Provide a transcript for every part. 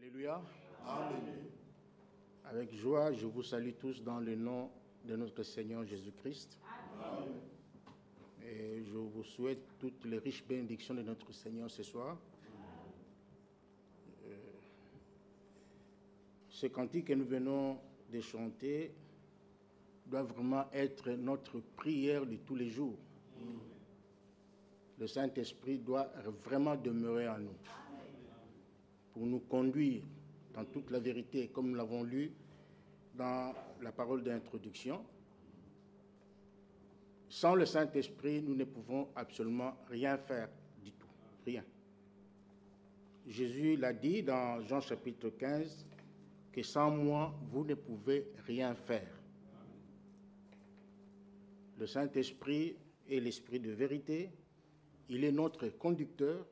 Alléluia. Amen. Avec joie, je vous salue tous dans le nom de notre Seigneur Jésus-Christ. Amen. Et je vous souhaite toutes les riches bénédictions de notre Seigneur ce soir. Ce cantique que nous venons de chanter doit vraiment être notre prière de tous les jours. Le Saint-Esprit doit vraiment demeurer en nous pour nous conduire dans toute la vérité, comme nous l'avons lu dans la parole d'introduction. Sans le Saint-Esprit, nous ne pouvons absolument rien faire du tout, rien. Jésus l'a dit dans Jean chapitre 15, que sans moi, vous ne pouvez rien faire. Le Saint-Esprit est l'Esprit de vérité, il est notre conducteur,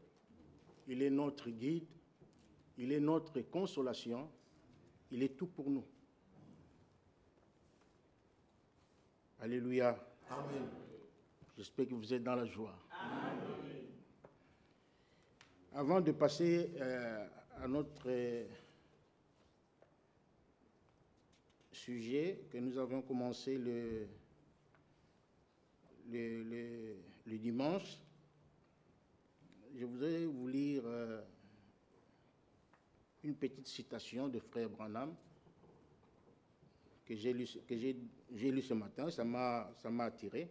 il est notre guide, il est notre consolation, il est tout pour nous. Alléluia. Amen. J'espère que vous êtes dans la joie. Amen. Avant de passer à notre sujet que nous avons commencé le dimanche, je voudrais vous lire une petite citation de Frère Branham que j'ai lu ce matin. Ça m'a attiré.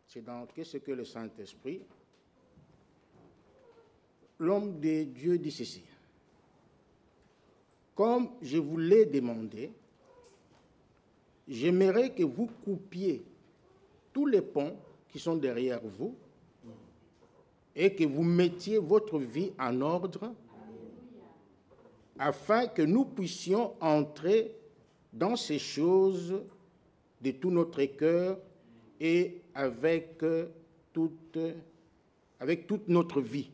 C'est dans Qu'est-ce que le Saint-Esprit? L'homme de Dieu dit ceci: comme je vous l'ai demandé, j'aimerais que vous coupiez tous les ponts qui sont derrière vous et que vous mettiez votre vie en ordre afin que nous puissions entrer dans ces choses de tout notre cœur et avec toute notre vie.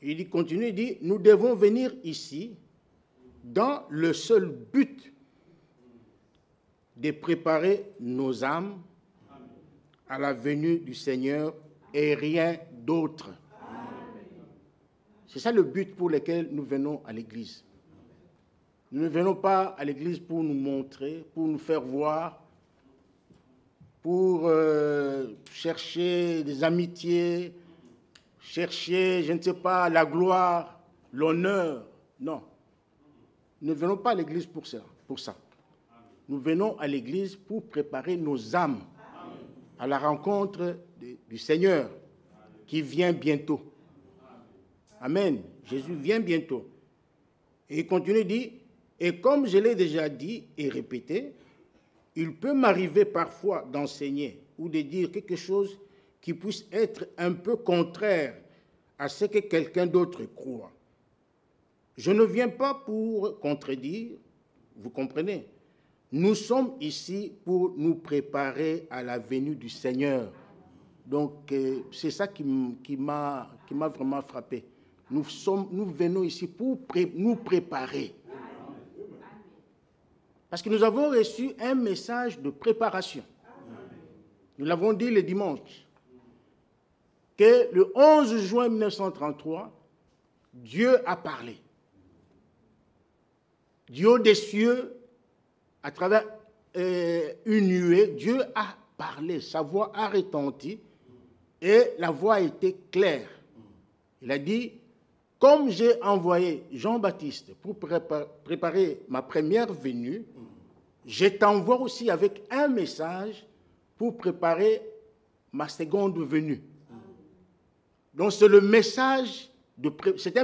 Il continue, il dit, nous devons venir ici dans le seul but de préparer nos âmes à la venue du Seigneur et rien d'autre. C'est ça le but pour lequel nous venons à l'église. Nous ne venons pas à l'église pour nous montrer, pour nous faire voir, pour chercher des amitiés, chercher, je ne sais pas, la gloire, l'honneur. Non. Nous ne venons pas à l'église pour ça. Nous venons à l'église pour préparer nos âmes à la rencontre du Seigneur qui vient bientôt. Amen. Jésus vient bientôt. Et il continue, dit, et comme je l'ai déjà dit et répété, il peut m'arriver parfois d'enseigner ou de dire quelque chose qui puisse être un peu contraire à ce que quelqu'un d'autre croit. Je ne viens pas pour contredire, vous comprenez. Nous sommes ici pour nous préparer à la venue du Seigneur. Donc, c'est ça qui m'a vraiment frappé. Nous venons ici pour nous préparer. Parce que nous avons reçu un message de préparation. Nous l'avons dit le dimanche. Que le 11 juin 1933, Dieu a parlé. Du haut des cieux, à travers une nuée, Dieu a parlé. Sa voix a retenti et la voix a été claire. Il a dit, comme j'ai envoyé Jean-Baptiste pour préparer ma première venue, je t'envoie aussi avec un message pour préparer ma seconde venue. Donc c'est un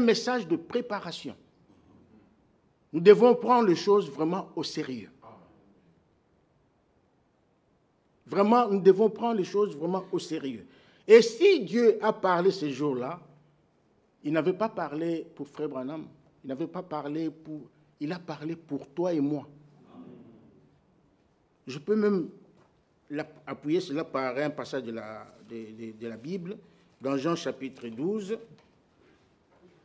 message de préparation. Nous devons prendre les choses vraiment au sérieux. Vraiment, nous devons prendre les choses vraiment au sérieux. Et si Dieu a parlé ce jour-là, il n'avait pas parlé pour Frère Branham, il a parlé pour toi et moi. Je peux même appuyer cela par un passage de la Bible, dans Jean chapitre 12.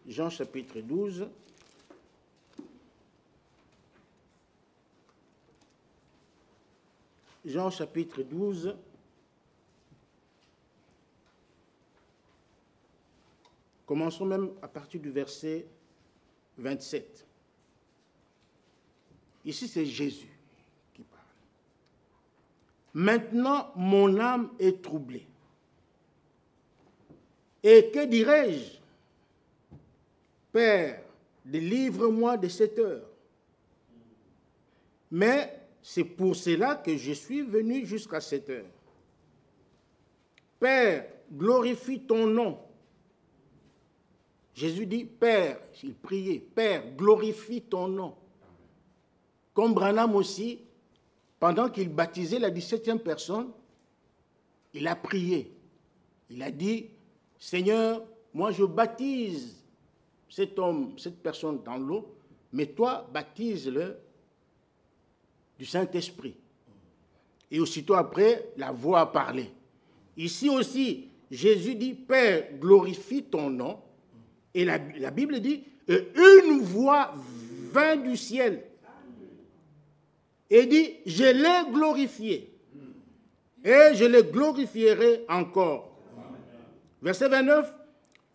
Jean chapitre 12. Jean chapitre 12. Commençons même à partir du verset 27. Ici, c'est Jésus qui parle. Maintenant, mon âme est troublée. Et que dirais-je? Père, délivre-moi de cette heure. Mais c'est pour cela que je suis venu jusqu'à cette heure. Père, glorifie ton nom. Jésus dit, Père, il priait, Père, glorifie ton nom. Comme Branham aussi, pendant qu'il baptisait la 17e personne, il a prié. Il a dit, Seigneur, moi je baptise cet homme, cette personne dans l'eau, mais toi, baptise-le du Saint-Esprit. Et aussitôt après, la voix a parlé. Ici aussi, Jésus dit, Père, glorifie ton nom. Et la Bible dit, une voix vint du ciel et dit, je l'ai glorifié et je le glorifierai encore. Verset 29,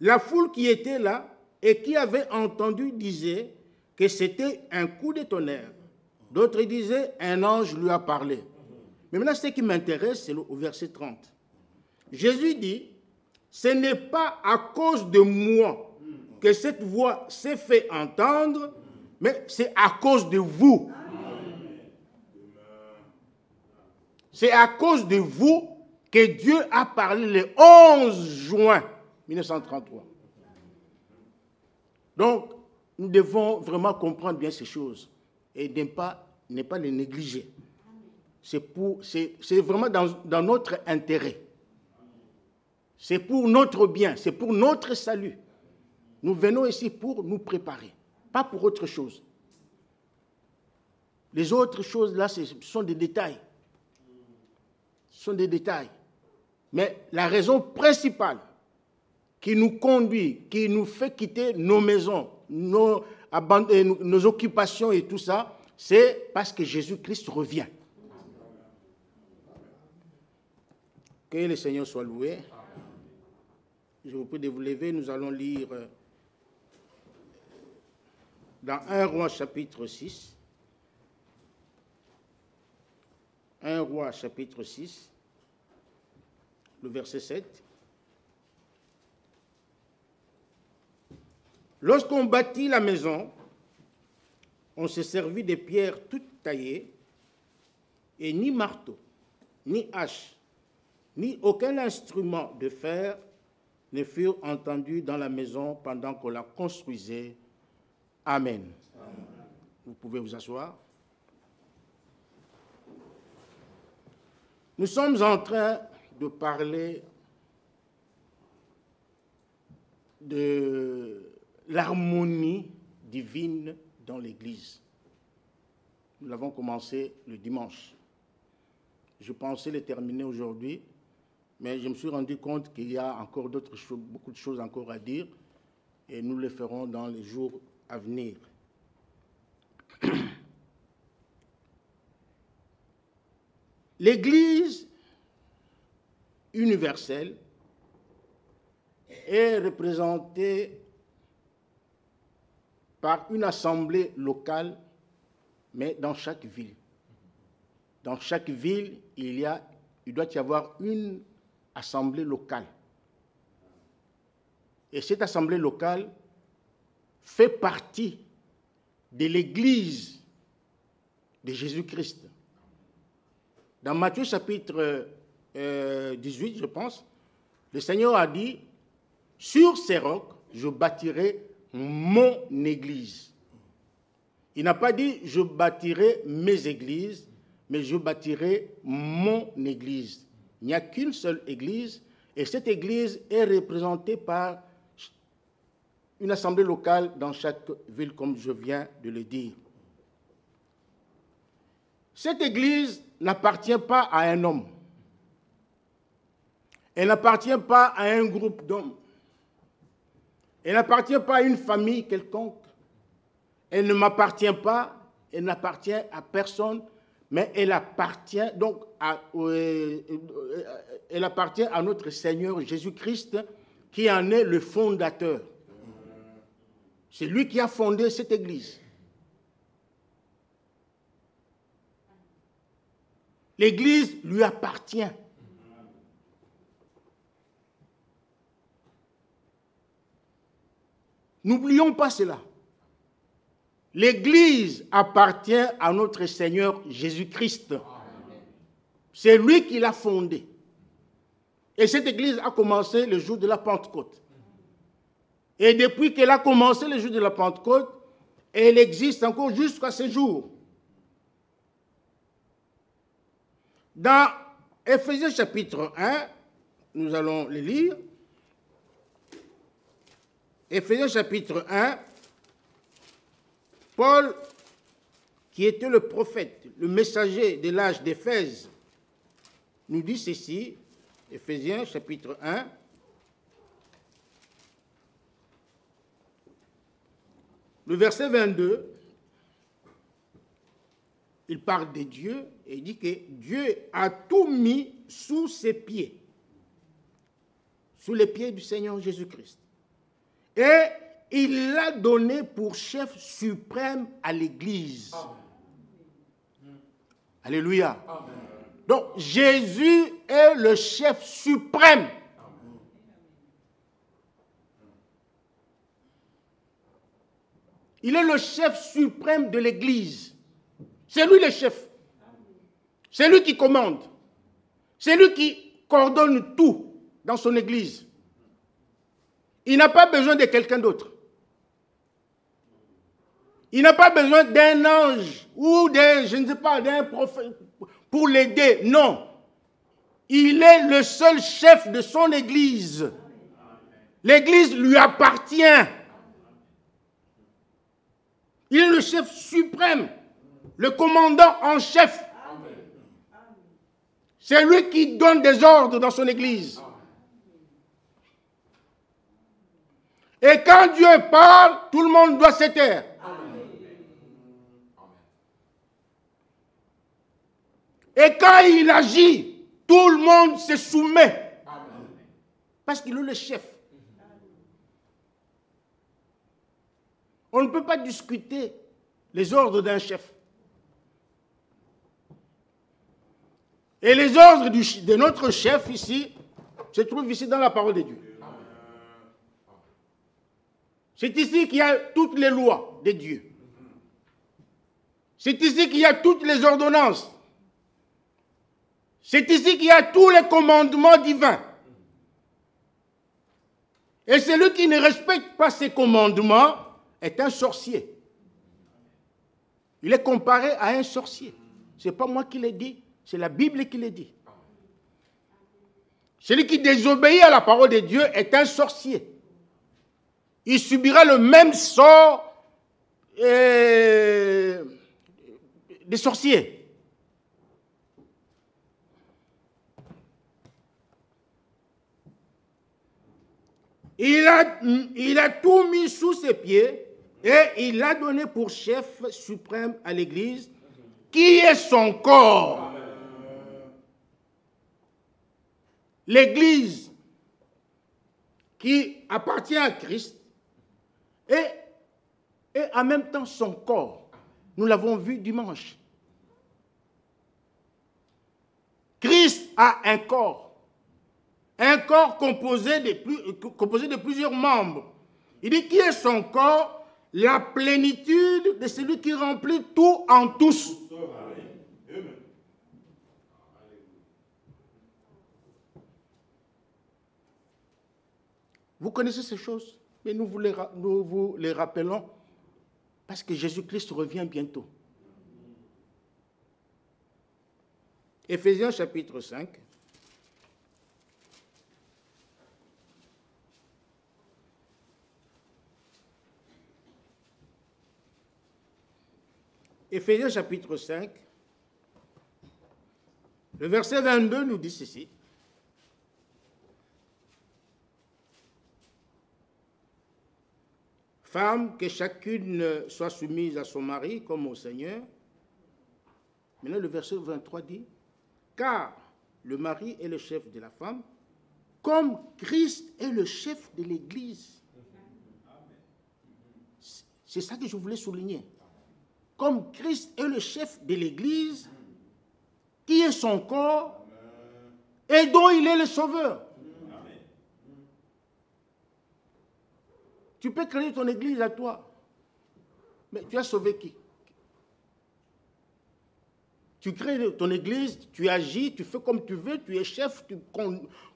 la foule qui était là et qui avait entendu disait que c'était un coup de tonnerre. D'autres disaient, un ange lui a parlé. Mais maintenant, ce qui m'intéresse, c'est au verset 30. Jésus dit, ce n'est pas à cause de moi que cette voix s'est fait entendre, mais c'est à cause de vous. C'est à cause de vous que Dieu a parlé le 11 juin 1933. Donc, nous devons vraiment comprendre bien ces choses et ne pas les négliger. C'est vraiment dans notre intérêt. C'est pour notre bien, c'est pour notre salut. Nous venons ici pour nous préparer, pas pour autre chose. Les autres choses là, ce sont des détails. Ce sont des détails. Mais la raison principale qui nous conduit, qui nous fait quitter nos maisons, nos occupations et tout ça, c'est parce que Jésus-Christ revient. Que le Seigneur soit loué. Je vous prie de vous lever, nous allons lire dans 1 Roi chapitre 6. 1 Roi chapitre 6, le verset 7. Lorsqu'on bâtit la maison, on se servit de pierres toutes taillées, et ni marteau, ni hache, ni aucun instrument de fer ne furent entendus dans la maison pendant qu'on la construisait. Amen. Amen. Vous pouvez vous asseoir. Nous sommes en train de parler de l'harmonie divine dans l'Église. Nous l'avons commencé le dimanche. Je pensais le terminer aujourd'hui, mais je me suis rendu compte qu'il y a encore d'autres choses, beaucoup de choses encore à dire, et nous le ferons dans les jours à venir. L'Église universelle est représentée par une assemblée locale, mais dans chaque ville. Dans chaque ville, il doit y avoir une assemblée locale. Et cette assemblée locale fait partie de l'Église de Jésus-Christ. Dans Matthieu chapitre 18, je pense, le Seigneur a dit, « Sur ces rocs, je bâtirai mon Église. » Il n'a pas dit, « Je bâtirai mes églises », mais « Je bâtirai mon Église ». Il n'y a qu'une seule Église, et cette Église est représentée par une assemblée locale dans chaque ville, comme je viens de le dire. Cette Église n'appartient pas à un homme. Elle n'appartient pas à un groupe d'hommes. Elle n'appartient pas à une famille quelconque. Elle ne m'appartient pas, elle n'appartient à personne, mais elle appartient donc elle appartient à notre Seigneur Jésus-Christ, qui en est le fondateur. C'est lui qui a fondé cette église. L'église lui appartient. N'oublions pas cela. L'église appartient à notre Seigneur Jésus-Christ. C'est lui qui l'a fondée. Et cette église a commencé le jour de la Pentecôte. Et depuis qu'elle a commencé le jour de la Pentecôte, elle existe encore jusqu'à ce jour. Dans Éphésiens chapitre 1, nous allons le lire. Éphésiens chapitre 1, Paul, qui était le prophète, le messager de l'âge d'Éphèse, nous dit ceci, Éphésiens chapitre 1, le verset 22, il parle de Dieu et il dit que Dieu a tout mis sous ses pieds, sous les pieds du Seigneur Jésus-Christ. Et il l'a donné pour chef suprême à l'Église. Alléluia. Amen. Donc Jésus est le chef suprême. Il est le chef suprême de l'Église. C'est lui le chef. C'est lui qui commande. C'est lui qui coordonne tout dans son Église. Il n'a pas besoin de quelqu'un d'autre. Il n'a pas besoin d'un ange ou d'un, je ne sais pas, d'un prophète pour l'aider. Non. Il est le seul chef de son Église. L'Église lui appartient. Il est le chef suprême, le commandant en chef. C'est lui qui donne des ordres dans son Église. Et quand Dieu parle, tout le monde doit se taire. Et quand il agit, tout le monde se soumet. Parce qu'il est le chef. On ne peut pas discuter les ordres d'un chef. Et les ordres de notre chef ici se trouvent ici dans la parole de Dieu. C'est ici qu'il y a toutes les lois de Dieu. C'est ici qu'il y a toutes les ordonnances. C'est ici qu'il y a tous les commandements divins. Et celui qui ne respecte pas ces commandements est un sorcier. Il est comparé à un sorcier. Ce n'est pas moi qui l'ai dit, c'est la Bible qui l'a dit. Celui qui désobéit à la parole de Dieu est un sorcier. Il subira le même sort des sorciers. Il a tout mis sous ses pieds et il l'a donné pour chef suprême à l'Église, qui est son corps. L'Église qui appartient à Christ et en même temps son corps. Nous l'avons vu dimanche. Christ a un corps. Un corps composé de plusieurs membres. Il dit qui est son corps? La plénitude de celui qui remplit tout en tous. Vous connaissez ces choses, mais nous vous les rappelons parce que Jésus-Christ revient bientôt. Éphésiens chapitre 5. Éphésiens chapitre 5, le verset 22 nous dit ceci. Femme, que chacune soit soumise à son mari comme au Seigneur. Maintenant, le verset 23 dit, car le mari est le chef de la femme, comme Christ est le chef de l'Église. C'est ça que je voulais souligner. Comme Christ est le chef de l'Église, qui est son corps, et dont il est le sauveur. Tu peux créer ton Église à toi, mais tu as sauvé qui? Tu crées ton Église, tu agis, tu fais comme tu veux, tu es chef, tu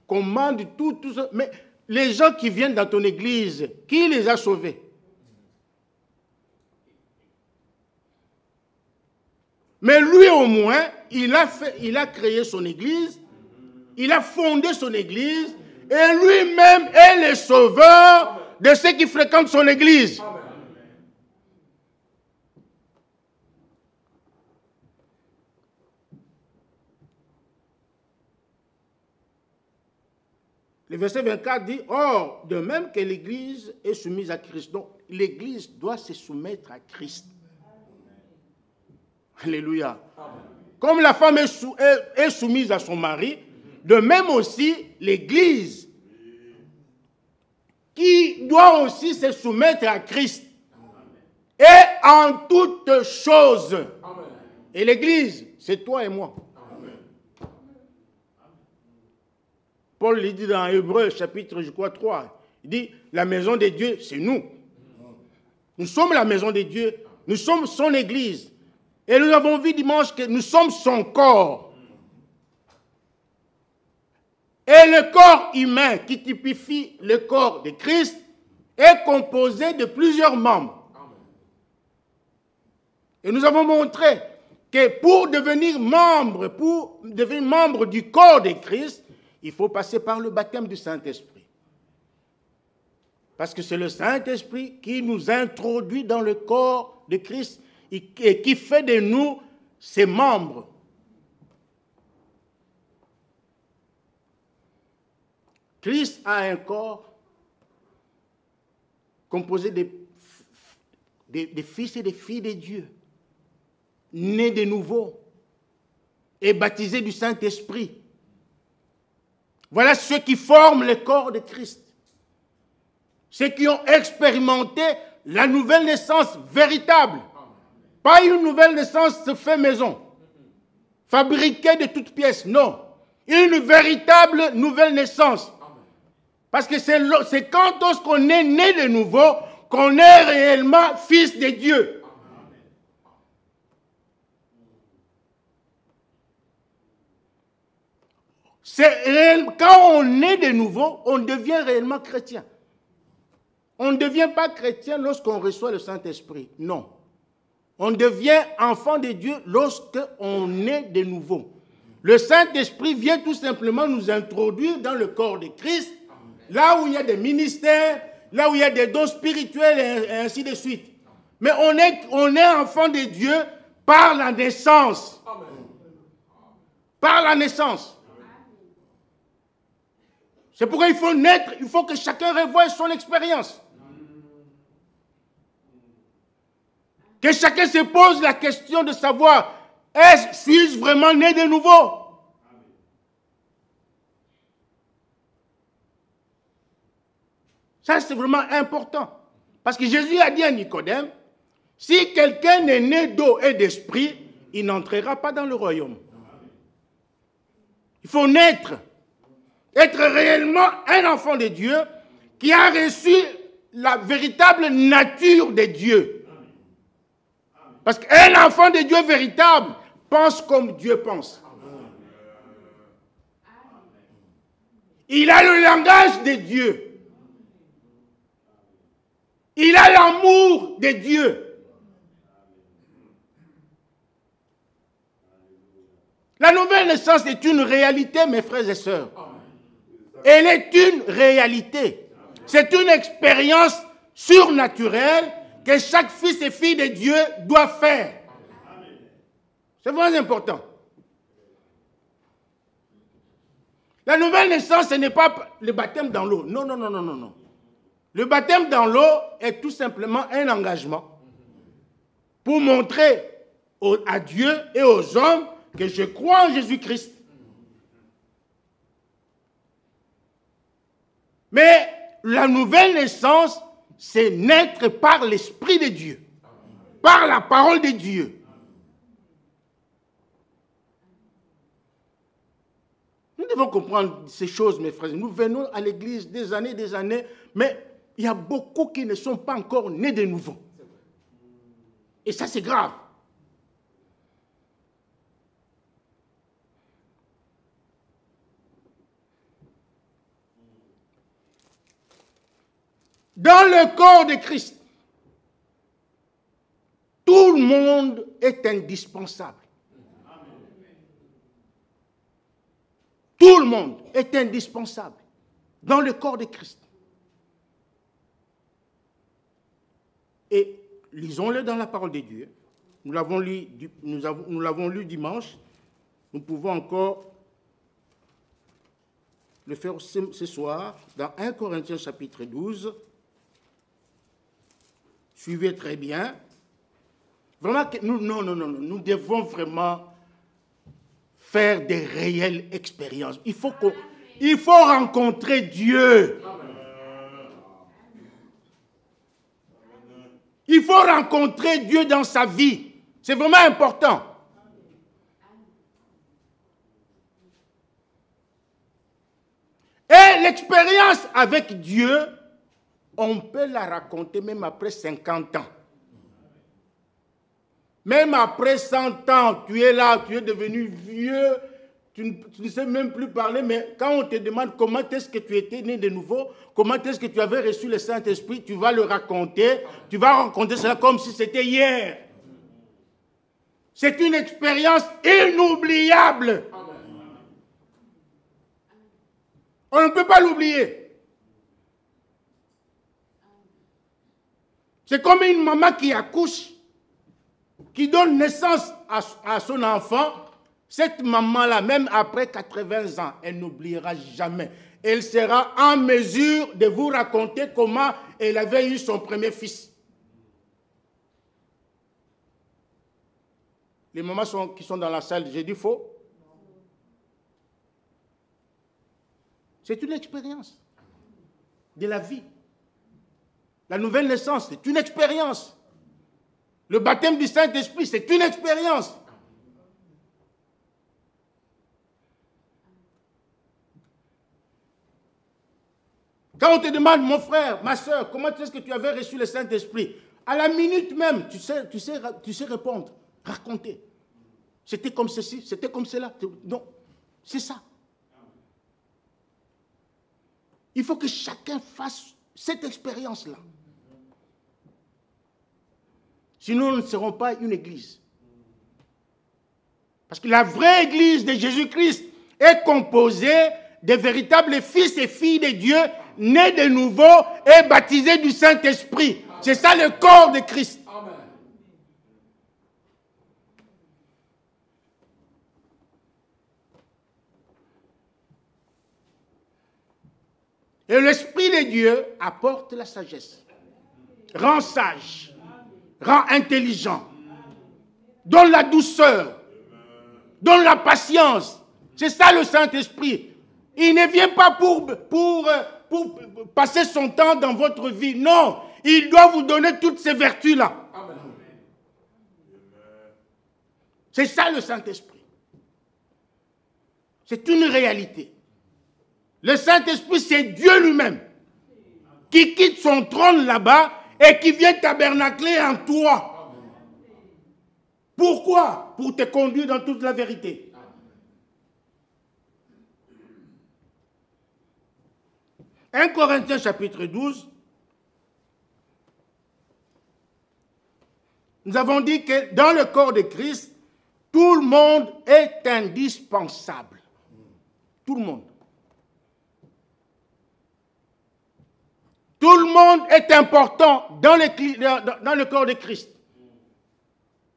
commandes tout ça. Mais les gens qui viennent dans ton Église, qui les a sauvés? Mais lui au moins, il a créé son Église, il a fondé son Église, et lui-même est le sauveur de ceux qui fréquentent son Église. Le verset 24 dit, or, de même que l'Église est soumise à Christ. Donc, l'Église doit se soumettre à Christ. Alléluia. Comme la femme est soumise à son mari, de même aussi l'Église, qui doit aussi se soumettre à Christ. Et en toutes choses. Et l'Église, c'est toi et moi. Paul le dit dans Hébreux, chapitre, je crois, 3. Il dit, la maison de Dieu, c'est nous. Nous sommes la maison de Dieu. Nous sommes son Église. Et nous avons vu dimanche que nous sommes son corps. Et le corps humain qui typifie le corps de Christ est composé de plusieurs membres. Et nous avons montré que pour devenir membre du corps de Christ, il faut passer par le baptême du Saint-Esprit. Parce que c'est le Saint-Esprit qui nous introduit dans le corps de Christ et qui fait de nous ses membres. Christ a un corps composé de fils et de filles de Dieu, nés de nouveau et baptisés du Saint-Esprit. Voilà ceux qui forment le corps de Christ. Ceux qui ont expérimenté la nouvelle naissance véritable. Pas une nouvelle naissance fait maison, fabriquée de toutes pièces, non. Une véritable nouvelle naissance. Parce que c'est quand on est né de nouveau qu'on est réellement fils de Dieu. Quand on est de nouveau, on devient réellement chrétien. On ne devient pas chrétien lorsqu'on reçoit le Saint-Esprit. Non. On devient enfant de Dieu lorsqu'on est de nouveau. Le Saint-Esprit vient tout simplement nous introduire dans le corps de Christ, là où il y a des ministères, là où il y a des dons spirituels et ainsi de suite. Mais on est enfant de Dieu par la naissance. Par la naissance. C'est pourquoi il faut naître, il faut que chacun revoie son expérience. Que chacun se pose la question de savoir, suis-je vraiment né de nouveau? Ça, c'est vraiment important. Parce que Jésus a dit à Nicodème, si quelqu'un est né d'eau et d'esprit, il n'entrera pas dans le royaume. Il faut naître. Être réellement un enfant de Dieu qui a reçu la véritable nature de Dieu. Parce qu'un enfant de Dieu véritable pense comme Dieu pense. Il a le langage de Dieu. Il a l'amour de Dieu. La nouvelle naissance est une réalité, mes frères et sœurs. Elle est une réalité. C'est une expérience surnaturelle que chaque fils et fille de Dieu doit faire. C'est vraiment important. La nouvelle naissance, ce n'est pas le baptême dans l'eau. Non, non, non, non, non, non. Le baptême dans l'eau est tout simplement un engagement pour montrer à Dieu et aux hommes que je crois en Jésus-Christ. Mais la nouvelle naissance c'est naître par l'Esprit de Dieu, par la parole de Dieu. Nous devons comprendre ces choses, mes frères. Nous venons à l'église des années, mais il y a beaucoup qui ne sont pas encore nés de nouveau. Et ça, c'est grave. Dans le corps de Christ, tout le monde est indispensable. Tout le monde est indispensable dans le corps de Christ. Et lisons-le dans la parole de Dieu. Nous l'avons lu dimanche. Nous pouvons encore le faire ce soir dans 1 Corinthiens chapitre 12. Suivez très bien. Vraiment, nous devons vraiment faire des réelles expériences. Il faut rencontrer Dieu. Il faut rencontrer Dieu dans sa vie. C'est vraiment important. Et l'expérience avec Dieu, on peut la raconter même après 50 ans. Même après 100 ans, tu es là, tu es devenu vieux, tu ne sais même plus parler, mais quand on te demande comment est-ce que tu étais né de nouveau, comment est-ce que tu avais reçu le Saint-Esprit, tu vas le raconter, tu vas raconter cela comme si c'était hier. C'est une expérience inoubliable. On ne peut pas l'oublier. C'est comme une maman qui accouche, qui donne naissance à son enfant. Cette maman-là, même après 80 ans, elle n'oubliera jamais. Elle sera en mesure de vous raconter comment elle avait eu son premier fils. Les mamans qui sont dans la salle, j'ai dit faux? C'est une expérience de la vie. La nouvelle naissance, c'est une expérience. Le baptême du Saint-Esprit, c'est une expérience. Quand on te demande, mon frère, ma soeur, comment est-ce que tu avais reçu le Saint-Esprit? À la minute même, tu sais répondre, raconter. C'était comme ceci, c'était comme cela. Non, c'est ça. Il faut que chacun fasse cette expérience-là. Sinon, nous ne serons pas une église. Parce que la vraie église de Jésus-Christ est composée de véritables fils et filles de Dieu, nés de nouveau et baptisés du Saint-Esprit. C'est ça le corps de Christ. Amen. Et l'Esprit de Dieu apporte la sagesse, rend sage, rend intelligent, donne la douceur, donne la patience. C'est ça le Saint-Esprit. Il ne vient pas pour passer son temps dans votre vie. Non, il doit vous donner toutes ces vertus-là. C'est ça le Saint-Esprit. C'est une réalité. Le Saint-Esprit, c'est Dieu lui-même qui quitte son trône là-bas et qui vient tabernacler en toi. Pourquoi? Pour te conduire dans toute la vérité. « 1 Corinthiens chapitre 12 » nous avons dit que dans le corps de Christ, tout le monde est indispensable. Tout le monde. Tout le monde est important dans le corps de Christ.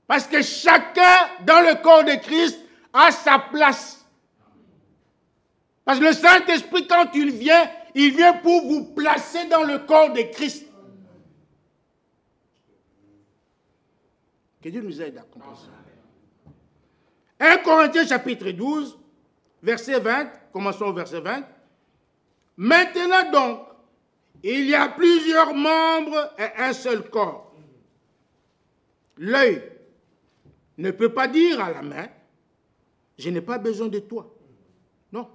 Parce que chacun dans le corps de Christ a sa place. Parce que le Saint-Esprit, quand il vient pour vous placer dans le corps de Christ. Que Dieu nous aide à comprendre ça. 1 Corinthiens chapitre 12, verset 20, commençons au verset 20. Maintenant donc, Il y a plusieurs membres et un seul corps. L'œil ne peut pas dire à la main, je n'ai pas besoin de toi. Non.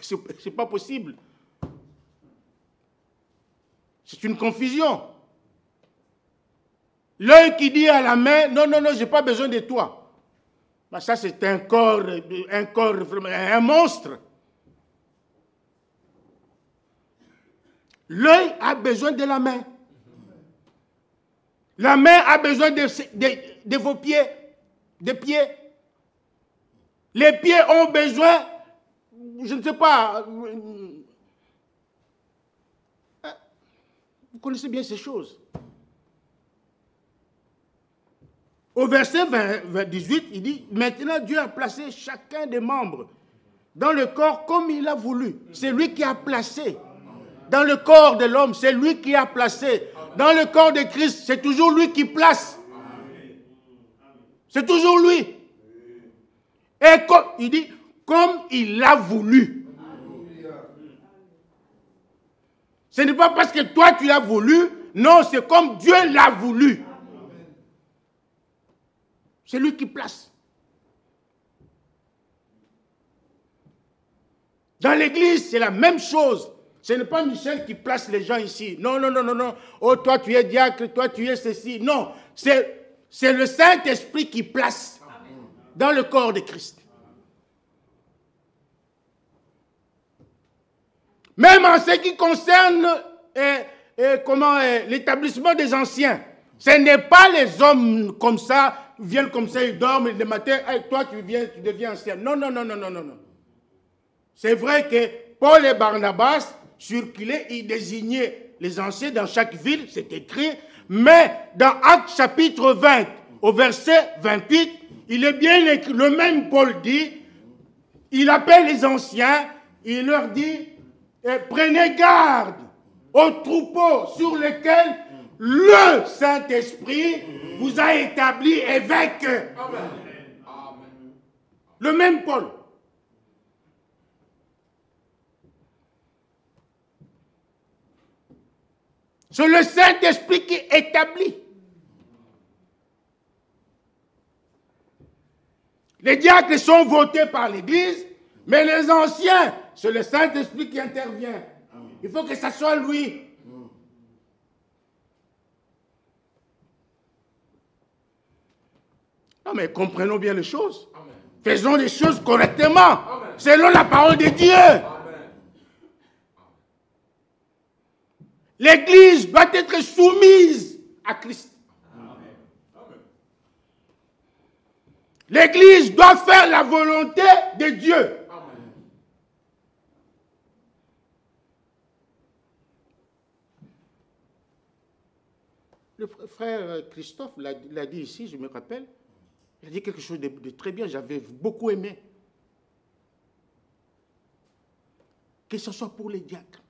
Ce n'est pas possible. C'est une confusion. L'œil qui dit à la main, non, non, non, je n'ai pas besoin de toi. Ben ça, c'est un corps, un monstre. L'œil a besoin de la main. La main a besoin de vos pieds, des pieds. Les pieds ont besoin, je ne sais pas, vous connaissez bien ces choses. Au verset 18, il dit, maintenant Dieu a placé chacun des membres dans le corps comme il a voulu. C'est lui qui a placé. Dans le corps de l'homme, c'est lui qui a placé. Dans le corps de Christ, c'est toujours lui qui place. C'est toujours lui. Et comme, il dit, comme il l'a voulu. Ce n'est pas parce que toi tu l'as voulu, non, c'est comme Dieu l'a voulu. C'est lui qui place. Dans l'église, c'est la même chose. Ce n'est pas Michel qui place les gens ici. Non, non, non, non, non. Oh, toi tu es diacre, toi tu es ceci. Non, c'est le Saint-Esprit qui place dans le corps de Christ. Même en ce qui concerne l'établissement des anciens, ce n'est pas les hommes comme ça, viennent comme ça, ils dorment, et le matin, hey, toi tu deviens ancien. Non, non, non, non, non, non, non. C'est vrai que Paul et Barnabas circulaient, ils désignaient les anciens dans chaque ville, c'est écrit, mais dans Actes chapitre 20, au verset 28, il est bien écrit, le même Paul dit, il appelle les anciens, il leur dit, prenez garde aux troupeaux sur lesquels le Saint-Esprit vous a établi évêque. Amen. Le même Paul. C'est le Saint-Esprit qui établit. Les diacres sont votés par l'Église, mais les anciens, c'est le Saint-Esprit qui intervient. Il faut que ça soit lui. Non, mais comprenons bien les choses. Amen. Faisons les choses correctement, amen, selon la parole de Dieu. Amen. L'Église doit être soumise à Christ. L'Église doit faire la volonté de Dieu. Amen. Le frère Christophe l'a dit ici, je me rappelle. Il a dit quelque chose de très bien, j'avais beaucoup aimé. Que ce soit pour les diacres,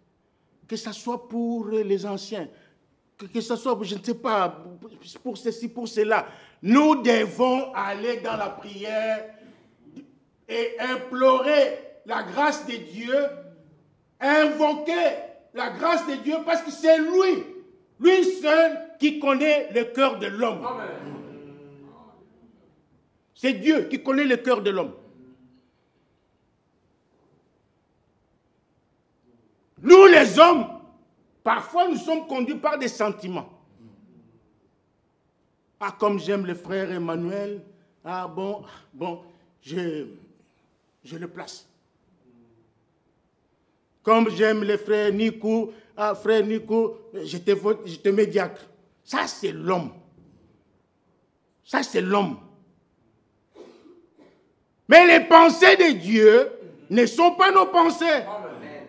que ce soit pour les anciens, que ce soit, je ne sais pas, pour ceci, pour cela. Nous devons aller dans la prière et implorer la grâce de Dieu, invoquer la grâce de Dieu, parce que c'est lui seul qui connaît le cœur de l'homme. C'est Dieu qui connaît le cœur de l'homme. Nous, les hommes, parfois nous sommes conduits par des sentiments. Ah, comme j'aime le frère Emmanuel, ah bon, je le place. Comme j'aime le frère Nico, ah frère Nico, je te mets diacre. Ça, c'est l'homme. Ça, c'est l'homme. Mais les pensées de Dieu ne sont pas nos pensées. Amen.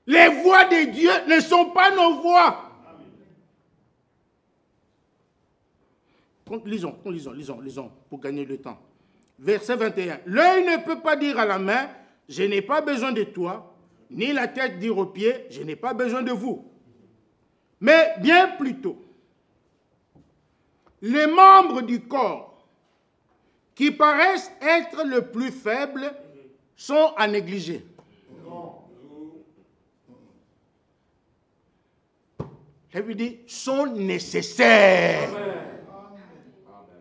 Les voix de Dieu ne sont pas nos voix. Lisons, pour gagner le temps. Verset 21. L'œil ne peut pas dire à la main, je n'ai pas besoin de toi, ni la tête dire aux pieds, je n'ai pas besoin de vous. Mais bien plutôt, les membres du corps qui paraissent être le plus faibles sont à négliger. La Bible dit, sont nécessaires. Amen.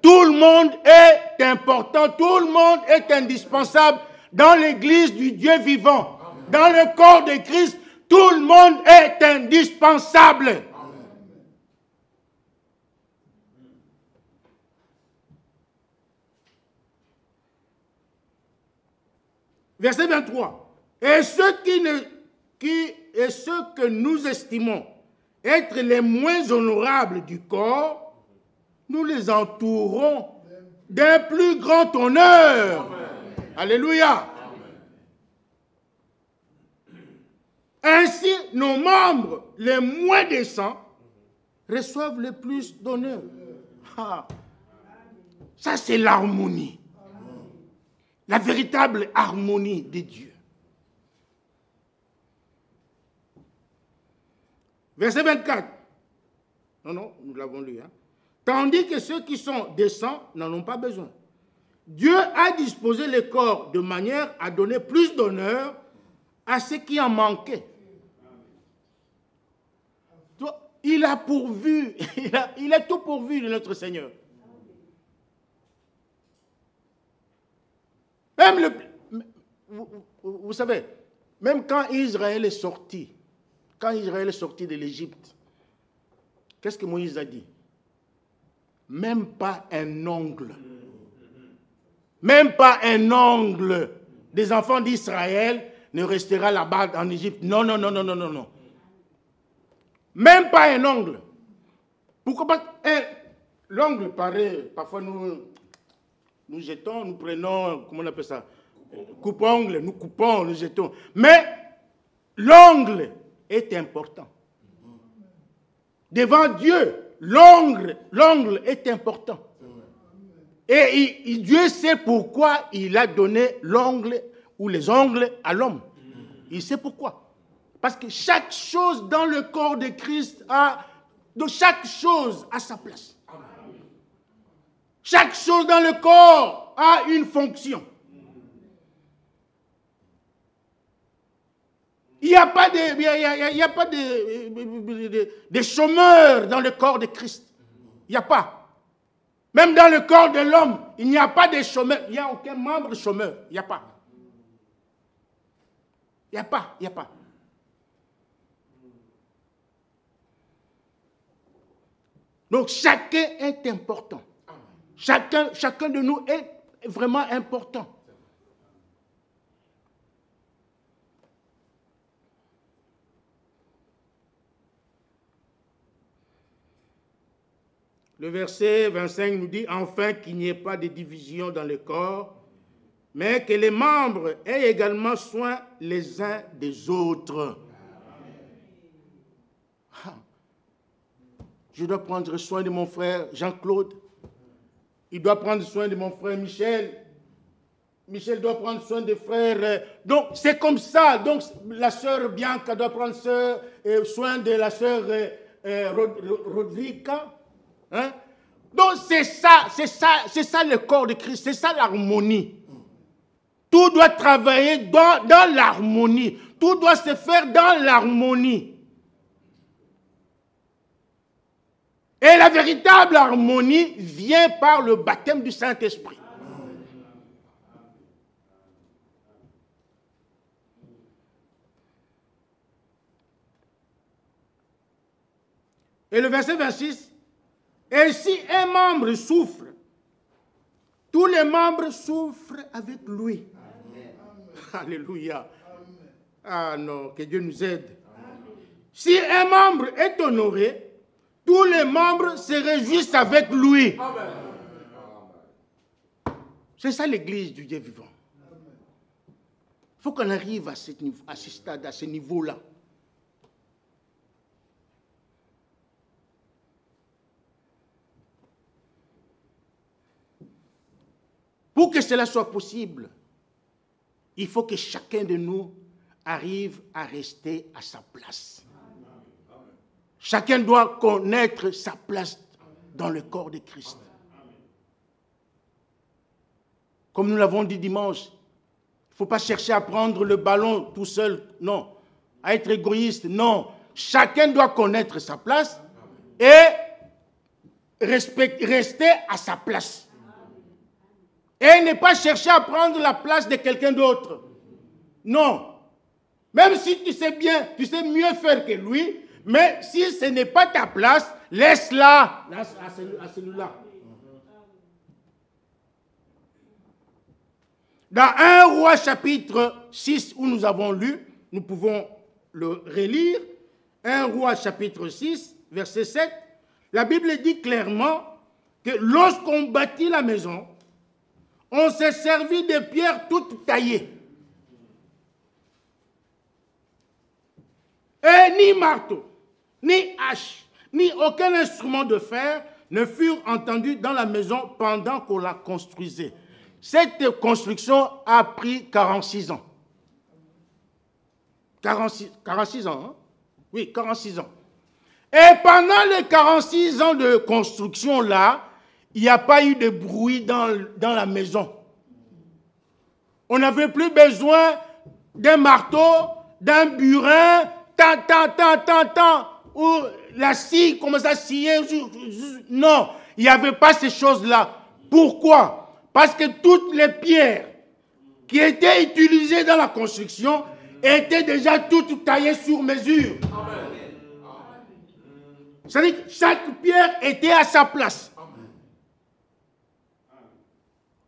Tout le monde est important, tout le monde est indispensable dans l'église du Dieu vivant. Amen. Dans le corps de Christ, tout le monde est indispensable. Amen. Verset 23. Et ceux que nous estimons être les moins honorables du corps, nous les entourons d'un plus grand honneur. Amen. Alléluia. Amen. Ainsi, nos membres les moins décents reçoivent le plus d'honneur. Ah. Ça, c'est l'harmonie. La véritable harmonie de Dieu. Verset 24. Non, nous l'avons lu. Hein. Tandis que ceux qui sont décents n'en ont pas besoin. Dieu a disposé le corps de manière à donner plus d'honneur à ceux qui en manquaient. Il a pourvu, il a tout pourvu de notre Seigneur. Même vous savez, même quand Israël est sorti de l'Égypte, qu'est-ce que Moïse a dit? Même pas un ongle. Même pas un ongle des enfants d'Israël ne restera là-bas en Égypte. Non. Même pas un ongle. Pourquoi pas? L'ongle paraît, parfois nous jetons, nous prenons, comment on appelle ça? Coupe-ongle, nous coupons, nous jetons. Mais l'ongle est important. Devant Dieu, l'ongle est important. Et Dieu sait pourquoi il a donné l'ongle ou les ongles à l'homme. Il sait pourquoi. Parce que chaque chose dans le corps de Christ chaque chose a sa place. Chaque chose dans le corps a une fonction. Il n'y a pas de chômeurs dans le corps de Christ. Il n'y a pas. Même dans le corps de l'homme, il n'y a pas de chômeurs. Il n'y a aucun membre chômeur. Il n'y a pas. Il n'y a pas. Donc chacun est important. Chacun de nous est vraiment important. Le verset 25 nous dit, enfin qu'il n'y ait pas de division dans le corps, mais que les membres aient également soin les uns des autres. Je dois prendre soin de mon frère Jean-Claude. Il doit prendre soin de mon frère Michel. Michel doit prendre soin des frères. Donc, c'est comme ça. Donc, la sœur Bianca doit prendre soin de la sœur Rodriga. Hein? Donc, c'est ça le corps de Christ. C'est ça l'harmonie. Tout doit travailler dans l'harmonie. Tout doit se faire dans l'harmonie. Et la véritable harmonie vient par le baptême du Saint-Esprit. Et le verset 26, et si un membre souffre, tous les membres souffrent avec lui. Amen. Alléluia. Amen. Ah non, que Dieu nous aide. Amen. Si un membre est honoré, tous les membres se réjouissent avec lui. Amen. C'est ça l'église du Dieu vivant. Il faut qu'on arrive à ce stade, à ce niveau-là. Pour que cela soit possible, il faut que chacun de nous arrive à rester à sa place. Chacun doit connaître sa place dans le corps de Christ. Comme nous l'avons dit dimanche, il ne faut pas chercher à prendre le ballon tout seul, non. À être égoïste, non. Chacun doit connaître sa place et rester à sa place. Et ne pas chercher à prendre la place de quelqu'un d'autre. Non. Même si tu sais bien, tu sais mieux faire que lui, mais si ce n'est pas ta place, laisse-la à celui-là. Dans 1 Roi chapitre 6 où nous avons lu, nous pouvons le relire, 1 Roi chapitre 6, verset 7, la Bible dit clairement que lorsqu'on bâtit la maison, on s'est servi de pierres toutes taillées. Et ni marteau, ni hache, ni aucun instrument de fer ne furent entendus dans la maison pendant qu'on la construisait. Cette construction a pris 46 ans. 46 ans, hein? Oui, 46 ans. Et pendant les 46 ans de construction là, il n'y a pas eu de bruit dans la maison. On n'avait plus besoin d'un marteau, d'un burin, où la scie commence à scier. Non, il n'y avait pas ces choses-là. Pourquoi? Parce que toutes les pierres qui étaient utilisées dans la construction étaient déjà toutes taillées sur mesure. C'est-à-dire que chaque pierre était à sa place.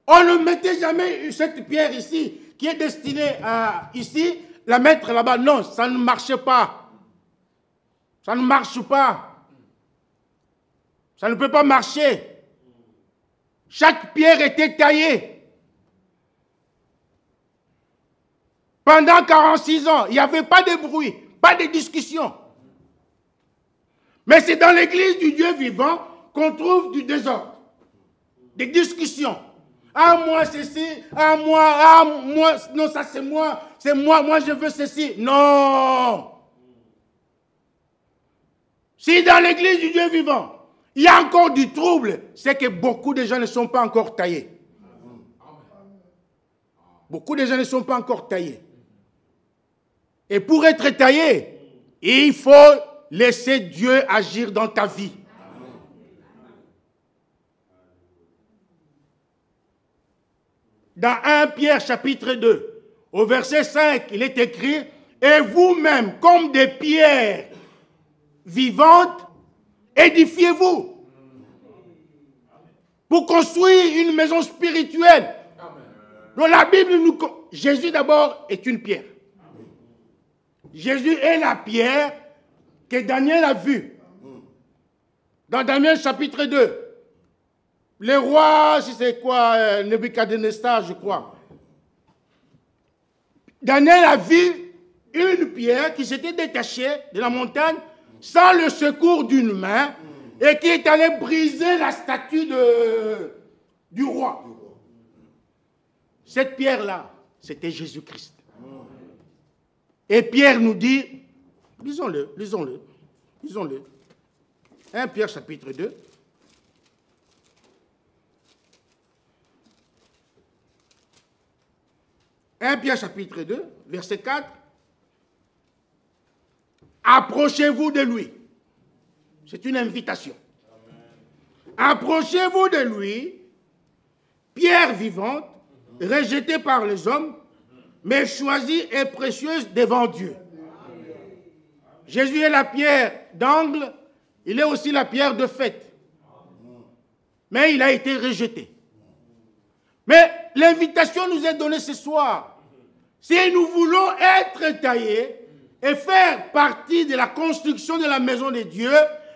On ne mettait jamais cette pierre ici, qui est destinée à ici, la mettre là-bas. Non, ça ne marchait pas. Ça ne marche pas. Ça ne peut pas marcher. Chaque pierre était taillée. Pendant 46 ans, il n'y avait pas de bruit, pas de discussion. Mais c'est dans l'église du Dieu vivant qu'on trouve du désordre, des discussions. Ah, moi, ceci, ah, moi, non, ça c'est moi, moi je veux ceci. Non. Si dans l'église du Dieu vivant, il y a encore du trouble, c'est que beaucoup de gens ne sont pas encore taillés. Beaucoup de gens ne sont pas encore taillés. Et pour être taillé, il faut laisser Dieu agir dans ta vie. Dans 1 Pierre chapitre 2, au verset 5, il est écrit « Et vous-même, comme des pierres vivantes, édifiez-vous pour construire une maison spirituelle. » Donc la Bible nous... Jésus d'abord est une pierre. Jésus est la pierre que Daniel a vue. Dans Daniel chapitre 2. Le roi, si c'est quoi, Nebuchadnezzar, je crois. Daniel a vu une pierre qui s'était détachée de la montagne sans le secours d'une main et qui est allée briser la statue du roi. Cette pierre-là, c'était Jésus-Christ. Et Pierre nous dit, lisons-le. 1 Pierre chapitre 2. « 1 Pierre chapitre 2, verset 4. Approchez-vous de lui. » C'est une invitation. Approchez-vous de lui, pierre vivante, rejetée par les hommes, mais choisie et précieuse devant Dieu. Jésus est la pierre d'angle, il est aussi la pierre de fête. Mais il a été rejeté. Mais l'invitation nous est donnée ce soir. Si nous voulons être taillés et faire partie de la construction de la maison de Dieu,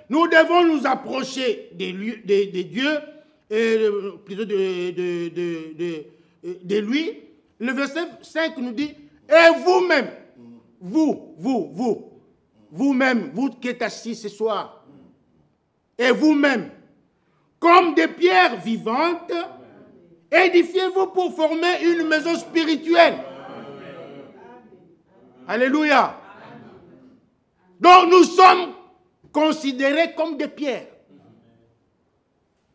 nous devons nous approcher de Dieu, plutôt de lui. Le verset 5 nous dit, et vous-même, vous-même, vous qui êtes assis ce soir, et vous-même, comme des pierres vivantes, édifiez-vous pour former une maison spirituelle. Alléluia. Donc nous sommes considérés comme des pierres.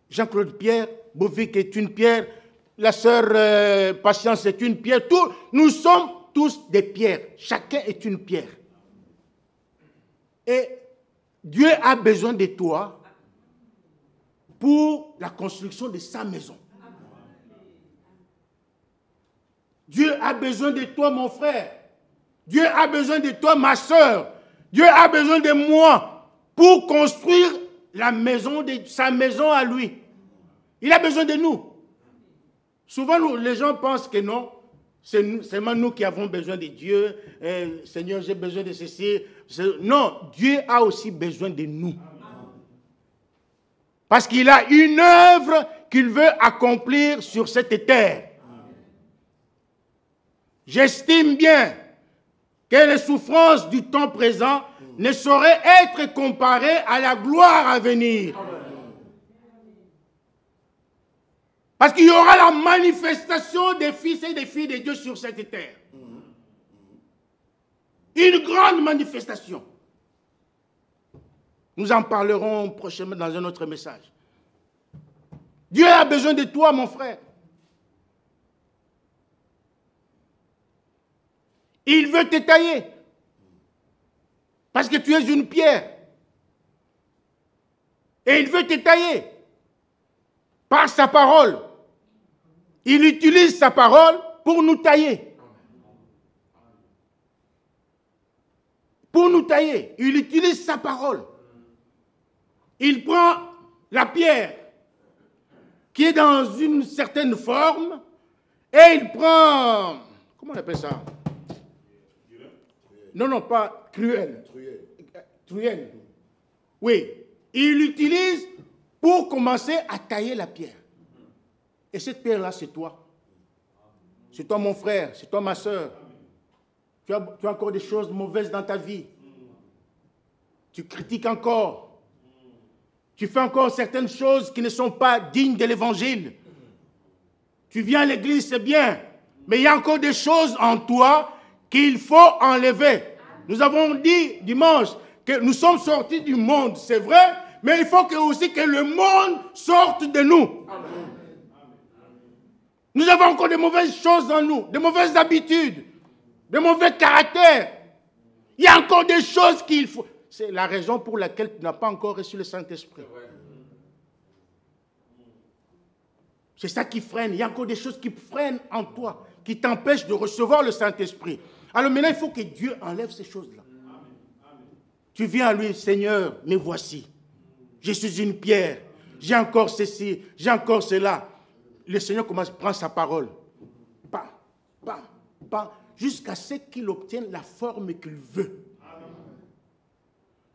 Jean-Claude Pierre, Bovic est une pierre, la sœur Patience est une pierre. Nous sommes tous des pierres. Chacun est une pierre. Et Dieu a besoin de toi pour la construction de sa maison. Dieu a besoin de toi, mon frère. Dieu a besoin de toi, ma soeur. Dieu a besoin de moi pour construire la maison sa maison à lui. Il a besoin de nous. Souvent, les gens pensent que non, c'est seulement nous qui avons besoin de Dieu. Seigneur, j'ai besoin de ceci. Non, Dieu a aussi besoin de nous. Parce qu'il a une œuvre qu'il veut accomplir sur cette terre. J'estime bien que les souffrances du temps présent ne sauraient être comparées à la gloire à venir. Parce qu'il y aura la manifestation des fils et des filles de Dieu sur cette terre. Une grande manifestation. Nous en parlerons prochainement dans un autre message. Dieu a besoin de toi, mon frère. Il veut te tailler. Parce que tu es une pierre. Et il veut te tailler. Par sa parole. Il utilise sa parole pour nous tailler. Pour nous tailler. Il utilise sa parole. Il prend la pierre qui est dans une certaine forme et il prend... Comment on appelle ça? Non, non, pas cruel. Truelle. Oui. Il l'utilise pour commencer à tailler la pierre. Et cette pierre-là, c'est toi. C'est toi, mon frère. C'est toi, ma soeur. Tu as encore des choses mauvaises dans ta vie. Tu critiques encore. Tu fais encore certaines choses qui ne sont pas dignes de l'évangile. Tu viens à l'église, c'est bien. Mais il y a encore des choses en toi qu'il faut enlever. Nous avons dit dimanche que nous sommes sortis du monde, c'est vrai, mais il faut aussi que le monde sorte de nous. Amen. Nous avons encore de mauvaises choses en nous, de mauvaises habitudes, de mauvais caractères. Il y a encore des choses qu'il faut... C'est la raison pour laquelle tu n'as pas encore reçu le Saint-Esprit. C'est ça qui freine. Il y a encore des choses qui freinent en toi, qui t'empêchent de recevoir le Saint-Esprit. Alors maintenant, il faut que Dieu enlève ces choses-là. Tu viens à lui, Seigneur, me voici. Je suis une pierre. J'ai encore ceci, j'ai encore cela. Le Seigneur commence à prendre sa parole. Pas, pas, pas, jusqu'à ce qu'il obtienne la forme qu'il veut.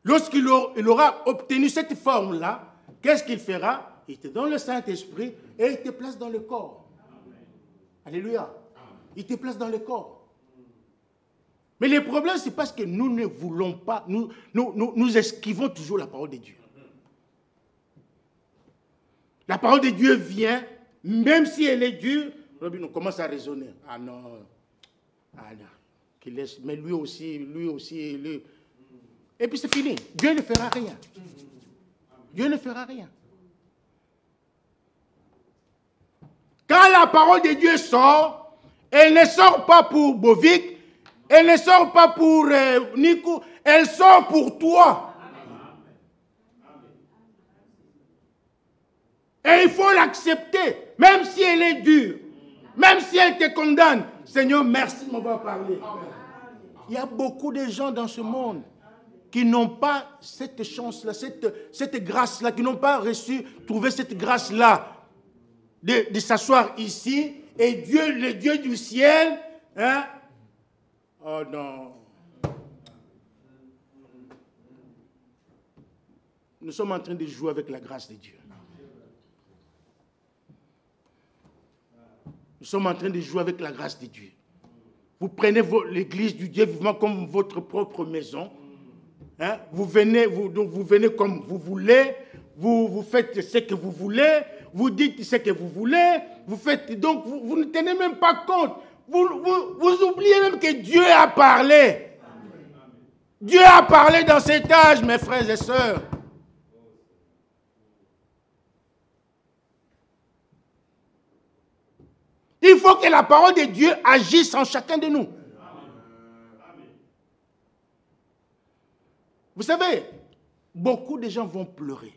Lorsqu'il aura obtenu cette forme-là, qu'est-ce qu'il fera? Il te donne le Saint-Esprit et il te place dans le corps. Alléluia. Il te place dans le corps. Mais le problème, c'est parce que nous ne voulons pas, nous esquivons toujours la parole de Dieu. La parole de Dieu vient, même si elle est dure, on commence à raisonner. Ah non, qu'il laisse, mais lui aussi, lui. Et puis c'est fini. Dieu ne fera rien. Dieu ne fera rien. Quand la parole de Dieu sort, elle ne sort pas pour Bovic, elle ne sort pas pour Nico, elle sort pour toi. Et il faut l'accepter, même si elle est dure, même si elle te condamne. Seigneur, merci de m'avoir parlé. Il y a beaucoup de gens dans ce monde qui n'ont pas cette chance-là, cette grâce-là, qui n'ont pas trouvé cette grâce-là de s'asseoir ici, et Dieu, le Dieu du ciel, hein? Oh non. Nous sommes en train de jouer avec la grâce de Dieu. Nous sommes en train de jouer avec la grâce de Dieu. Vous prenez l'église du Dieu vivant comme votre propre maison. Hein? Vous venez comme vous voulez. Vous faites ce que vous voulez. Vous dites ce que vous voulez. Vous faites, donc vous ne tenez même pas compte. Vous oubliez même que Dieu a parlé. Dieu a parlé dans cet âge, mes frères et sœurs. Il faut que la parole de Dieu agisse en chacun de nous. Vous savez, beaucoup de gens vont pleurer.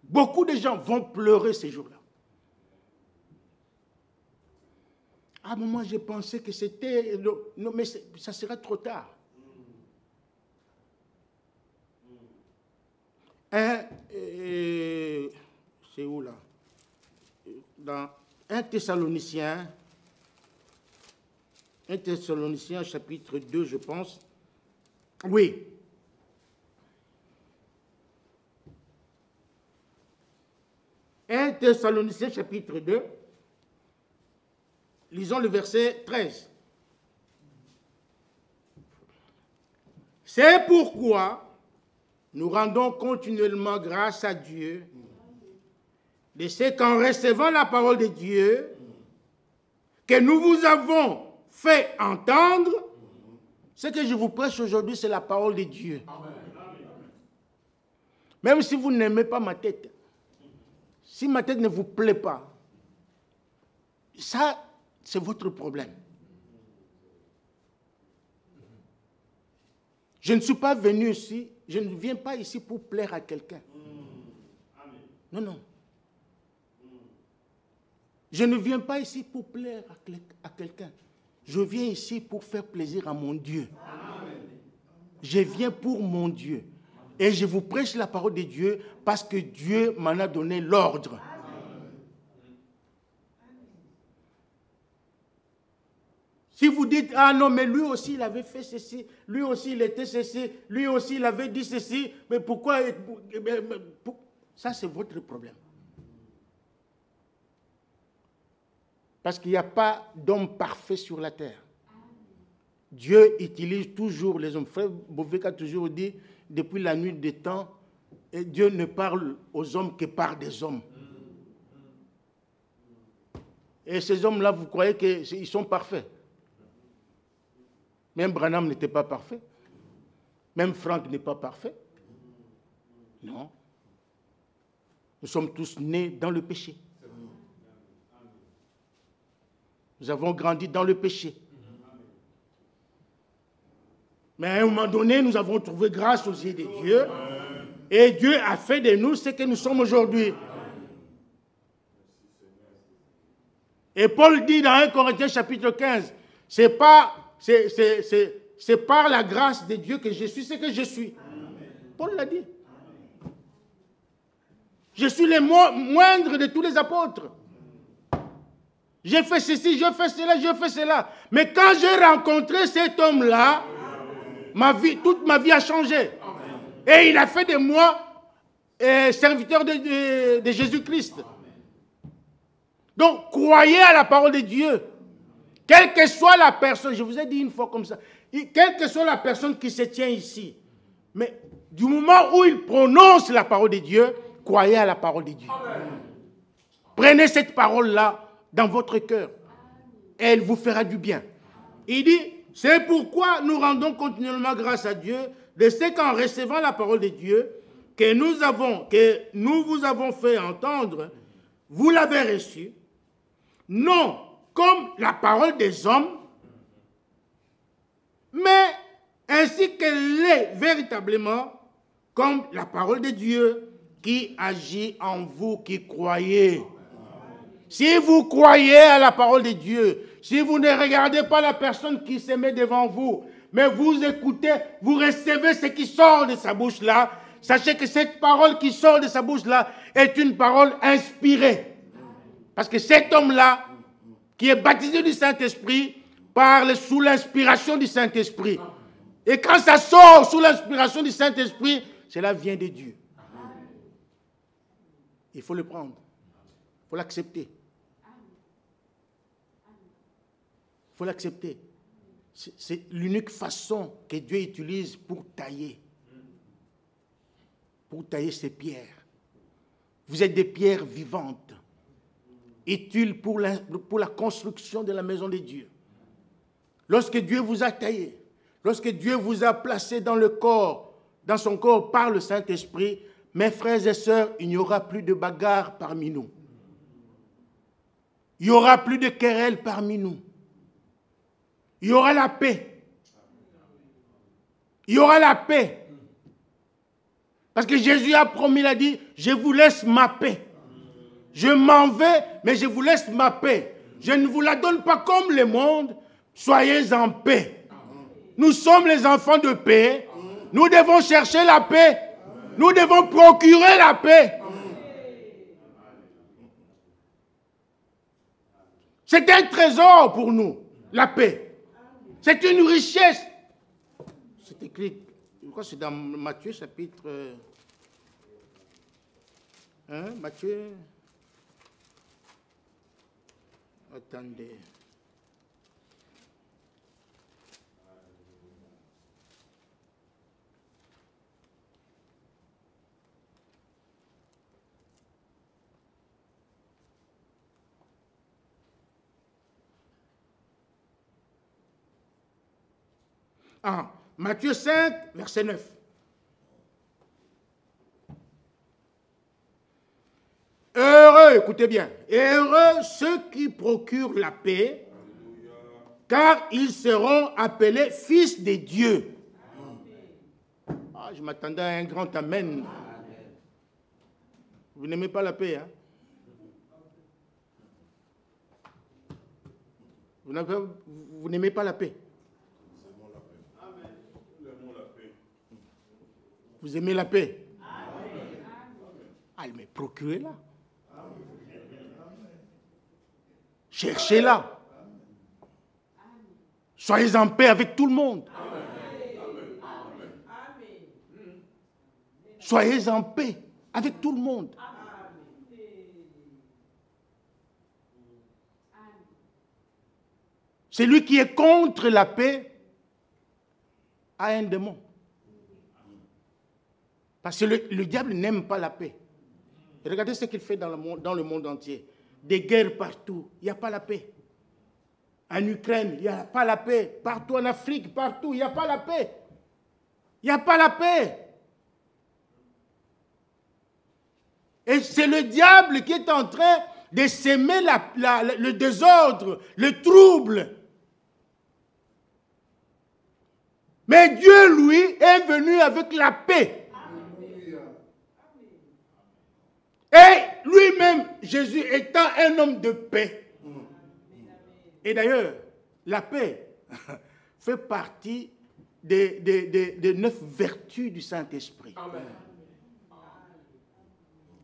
Beaucoup de gens vont pleurer ces jours-là. À un moment, j'ai pensé que c'était... Non, mais ça sera trop tard. C'est où là? Dans 1 Thessaloniciens chapitre 2, je pense. Oui. 1 Thessaloniciens chapitre 2. Lisons le verset 13. C'est pourquoi nous rendons continuellement grâce à Dieu de ce qu'en recevant la parole de Dieu, que nous vous avons fait entendre, ce que je vous prêche aujourd'hui, c'est la parole de Dieu. Même si vous n'aimez pas ma tête, si ma tête ne vous plaît pas, ça, c'est votre problème. Je ne suis pas venu ici, je ne viens pas ici pour plaire à quelqu'un. Non, non. Je ne viens pas ici pour plaire à quelqu'un. Je viens ici pour faire plaisir à mon Dieu. Je viens pour mon Dieu. Et je vous prêche la parole de Dieu parce que Dieu m'en a donné l'ordre. Si vous dites, ah non, mais lui aussi il avait fait ceci, lui aussi il était ceci, lui aussi il avait dit ceci, mais pourquoi... Ça c'est votre problème. Parce qu'il n'y a pas d'homme parfait sur la terre. Dieu utilise toujours les hommes. Frère Beauvais a toujours dit, depuis la nuit des temps, Dieu ne parle aux hommes que par des hommes. Et ces hommes-là, vous croyez qu'ils sont parfaits? Même Branham n'était pas parfait. Même Franck n'est pas parfait. Non. Nous sommes tous nés dans le péché. Nous avons grandi dans le péché. Mais à un moment donné, nous avons trouvé grâce aux yeux de Dieu. Et Dieu a fait de nous ce que nous sommes aujourd'hui. Et Paul dit dans 1 Corinthiens chapitre 15, c'est par la grâce de Dieu que je suis ce que je suis. Paul l'a dit. Je suis le moindre de tous les apôtres. J'ai fait ceci, j'ai fait cela, j'ai fait cela. Mais quand j'ai rencontré cet homme-là, toute ma vie a changé. Et il a fait de moi serviteur de Jésus-Christ. Donc, croyez à la parole de Dieu. Quelle que soit la personne, je vous ai dit une fois comme ça, quelle que soit la personne qui se tient ici, mais du moment où il prononce la parole de Dieu, croyez à la parole de Dieu. Prenez cette parole-là dans votre cœur. Et elle vous fera du bien. Il dit, c'est pourquoi nous rendons continuellement grâce à Dieu de ce qu'en recevant la parole de Dieu, que nous vous avons fait entendre, vous l'avez reçue, non comme la parole des hommes, mais ainsi qu'elle est véritablement comme la parole de Dieu qui agit en vous qui croyez. Si vous croyez à la parole de Dieu, si vous ne regardez pas la personne qui se met devant vous, mais vous écoutez, vous recevez ce qui sort de sa bouche là, sachez que cette parole qui sort de sa bouche là est une parole inspirée. Parce que cet homme-là, qui est baptisé du Saint-Esprit, parle sous l'inspiration du Saint-Esprit. Et quand ça sort sous l'inspiration du Saint-Esprit, cela vient de Dieu. Il faut le prendre. Il faut l'accepter. Il faut l'accepter. C'est l'unique façon que Dieu utilise pour tailler. Pour tailler ces pierres. Vous êtes des pierres vivantes. Utiles pour la construction de la maison de Dieu. Lorsque Dieu vous a taillé, lorsque Dieu vous a placé dans le corps, dans son corps par le Saint-Esprit, mes frères et sœurs, il n'y aura plus de bagarre parmi nous. Il n'y aura plus de querelles parmi nous. Il y aura la paix. Il y aura la paix. Parce que Jésus a promis, il a dit, je vous laisse ma paix. Je m'en vais, mais je vous laisse ma paix. Je ne vous la donne pas comme le monde. Soyez en paix. Nous sommes les enfants de paix. Nous devons chercher la paix. Nous devons procurer la paix. C'est un trésor pour nous, la paix. C'est une richesse. C'est écrit, je crois que c'est dans Matthieu chapitre... Matthieu... Attendez. Ah, Matthieu 5, verset 9. Heureux, écoutez bien, heureux ceux qui procurent la paix, car ils seront appelés fils de Dieu. Ah, je m'attendais à un grand amen. Vous n'aimez pas la paix, hein? Vous n'aimez pas la paix. Vous aimez la paix? Ah, mais procurez-la. Cherchez-la. Soyez en paix avec tout le monde. Soyez en paix avec tout le monde. Celui qui est contre la paix a un démon. Parce que le diable n'aime pas la paix. Et regardez ce qu'il fait dans le monde entier. Des guerres partout, il n'y a pas la paix. En Ukraine, il n'y a pas la paix. Partout en Afrique, partout, il n'y a pas la paix. Il n'y a pas la paix. Et c'est le diable qui est en train de s'aimer le désordre, le trouble. Mais Dieu, lui, est venu avec la paix. Et lui-même, Jésus étant un homme de paix. Et d'ailleurs, la paix fait partie des 9 vertus du Saint-Esprit.